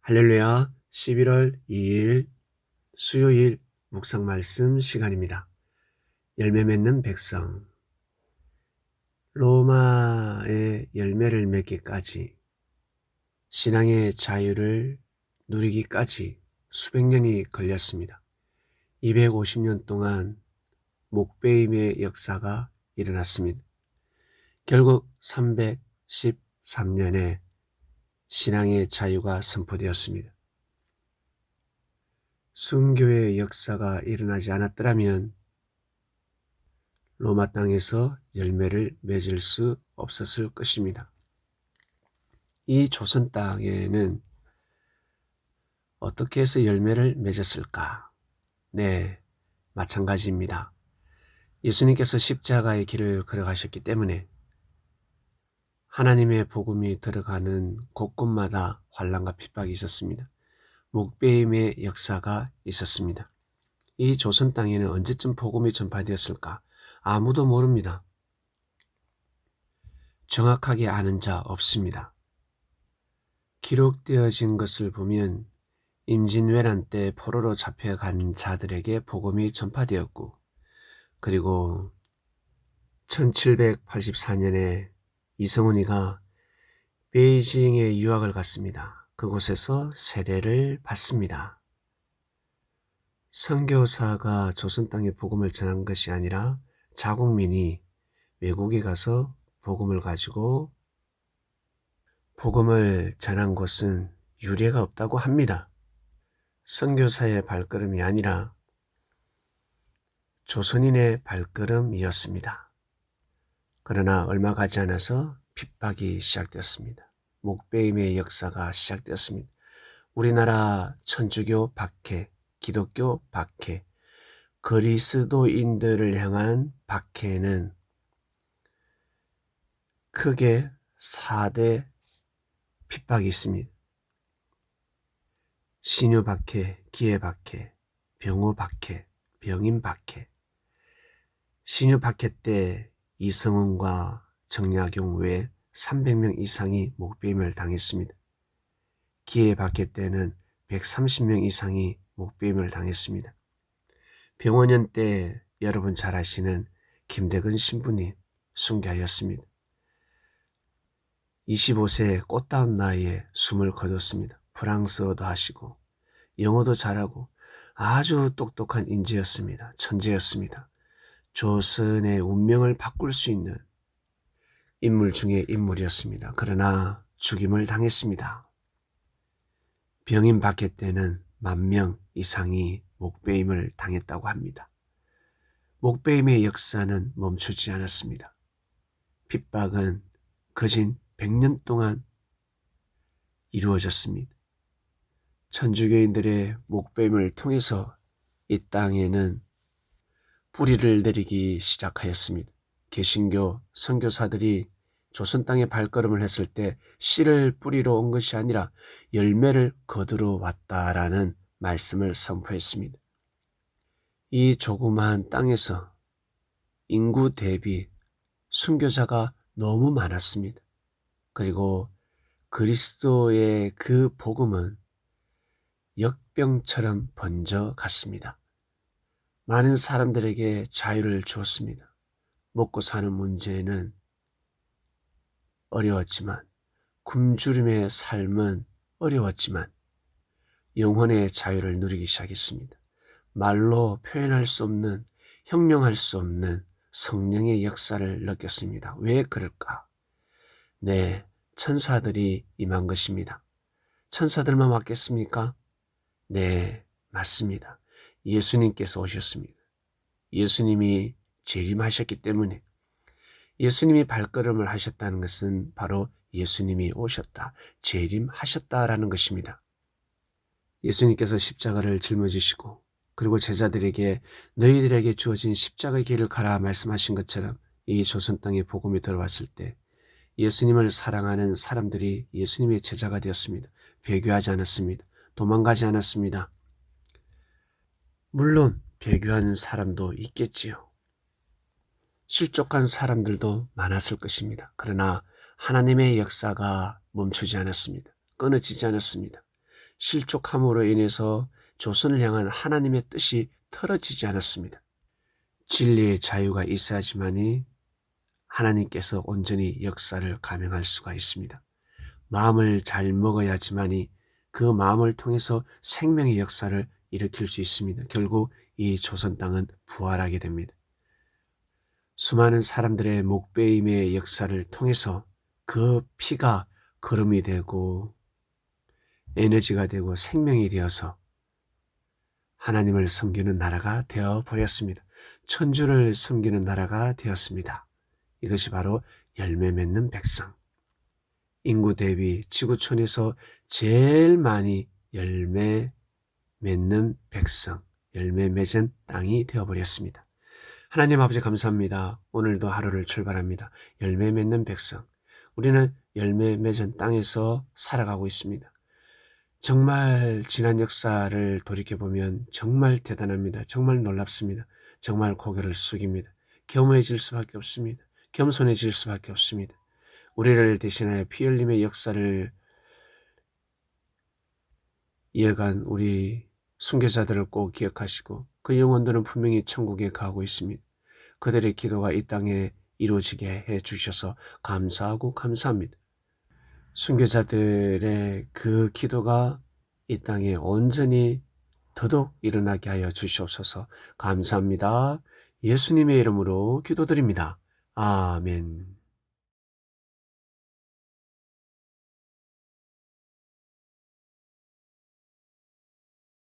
할렐루야, 11월 2일 수요일 묵상 말씀 시간입니다. 열매 맺는 백성. 로마의 열매를 맺기까지, 신앙의 자유를 누리기까지 수백 년이 걸렸습니다. 250년 동안 목베임의 역사가 일어났습니다. 결국 313년에 신앙의 자유가 선포되었습니다. 순교의 역사가 일어나지 않았더라면 로마 땅에서 열매를 맺을 수 없었을 것입니다. 이 조선 땅에는 어떻게 해서 열매를 맺었을까? 네, 마찬가지입니다. 예수님께서 십자가의 길을 걸어가셨기 때문에 하나님의 복음이 들어가는 곳곳마다 환난과 핍박이 있었습니다. 목베임의 역사가 있었습니다. 이 조선 땅에는 언제쯤 복음이 전파되었을까? 아무도 모릅니다. 정확하게 아는 자 없습니다. 기록되어진 것을 보면 임진왜란 때 포로로 잡혀간 자들에게 복음이 전파되었고, 그리고 1784년에 이성훈이가 베이징에 유학을 갔습니다. 그곳에서 세례를 받습니다. 선교사가 조선 땅에 복음을 전한 것이 아니라 자국민이 외국에 가서 복음을 가지고 복음을 전한 곳은 유례가 없다고 합니다. 선교사의 발걸음이 아니라 조선인의 발걸음이었습니다. 그러나 얼마 가지 않아서 핍박이 시작되었습니다. 목베임의 역사가 시작되었습니다. 우리나라 천주교 박해, 기독교 박해, 그리스도인들을 향한 박해는 크게 4대 핍박이 있습니다. 신유 박해, 기회 박해, 병호 박해, 병인 박해. 신유 박해 때 이성훈과 정약용 외 300명 이상이 목베임을 당했습니다. 기회 박해 때는 130명 이상이 목베임을 당했습니다. 병원년 때 여러분 잘 아시는 김대근 신부님 순교하였습니다. 25세 꽃다운 나이에 숨을 거뒀습니다. 프랑스어도 하시고 영어도 잘하고 아주 똑똑한 인재였습니다. 천재였습니다. 조선의 운명을 바꿀 수 있는 인물 중에 인물이었습니다. 그러나 죽임을 당했습니다. 병인 박해 때는 10,000명 이상이 목베임을 당했다고 합니다. 목베임의 역사는 멈추지 않았습니다. 핍박은 거진 100년 동안 이루어졌습니다. 천주교인들의 목베임을 통해서 이 땅에는 뿌리를 내리기 시작하였습니다. 개신교 선교사들이 조선 땅에 발걸음을 했을 때 씨를 뿌리러 온 것이 아니라 열매를 거두러 왔다라는 말씀을 선포했습니다. 이 조그마한 땅에서 인구 대비 순교자가 너무 많았습니다. 그리고 그리스도의 그 복음은 역병처럼 번져갔습니다. 많은 사람들에게 자유를 주었습니다. 먹고 사는 문제는 어려웠지만, 굶주림의 삶은 어려웠지만 영혼의 자유를 누리기 시작했습니다. 말로 표현할 수 없는, 형용할 수 없는 성령의 역사를 느꼈습니다. 왜 그럴까? 네, 천사들이 임한 것입니다. 천사들만 왔겠습니까? 네, 맞습니다. 예수님께서 오셨습니다. 예수님이 재림하셨기 때문에, 예수님이 발걸음을 하셨다는 것은 바로 예수님이 오셨다, 재림하셨다라는 것입니다. 예수님께서 십자가를 짊어지시고 그리고 제자들에게 너희들에게 주어진 십자가의 길을 가라 말씀하신 것처럼 이 조선 땅에 복음이 들어왔을 때 예수님을 사랑하는 사람들이 예수님의 제자가 되었습니다. 배교하지 않았습니다. 도망가지 않았습니다. 물론 배교한 사람도 있겠지요. 실족한 사람들도 많았을 것입니다. 그러나 하나님의 역사가 멈추지 않았습니다. 끊어지지 않았습니다. 실족함으로 인해서 조선을 향한 하나님의 뜻이 틀어지지 않았습니다. 진리의 자유가 있어야지만이 하나님께서 온전히 역사를 감행할 수가 있습니다. 마음을 잘 먹어야지만이 그 마음을 통해서 생명의 역사를 일으킬 수 있습니다. 결국 이 조선 땅은 부활하게 됩니다. 수많은 사람들의 목베임의 역사를 통해서 그 피가 거름이 되고 에너지가 되고 생명이 되어서 하나님을 섬기는 나라가 되어버렸습니다. 천주를 섬기는 나라가 되었습니다. 이것이 바로 열매 맺는 백성. 인구 대비 지구촌에서 제일 많이 열매 맺는 백성, 열매 맺은 땅이 되어버렸습니다. 하나님 아버지 감사합니다. 오늘도 하루를 출발합니다. 열매 맺는 백성. 우리는 열매 맺은 땅에서 살아가고 있습니다. 정말 지난 역사를 돌이켜보면 정말 대단합니다. 정말 놀랍습니다. 정말 고개를 숙입니다. 겸허해질 수밖에 없습니다. 겸손해질 수밖에 없습니다. 우리를 대신하여 피 흘림의 역사를 이어간 우리 순교자들을 꼭 기억하시고 그 영혼들은 분명히 천국에 가고 있습니다. 그들의 기도가 이 땅에 이루어지게 해주셔서 감사하고 감사합니다. 순교자들의 그 기도가 이 땅에 온전히 더더욱 일어나게 하여 주시옵소서. 감사합니다. 예수님의 이름으로 기도드립니다. 아멘.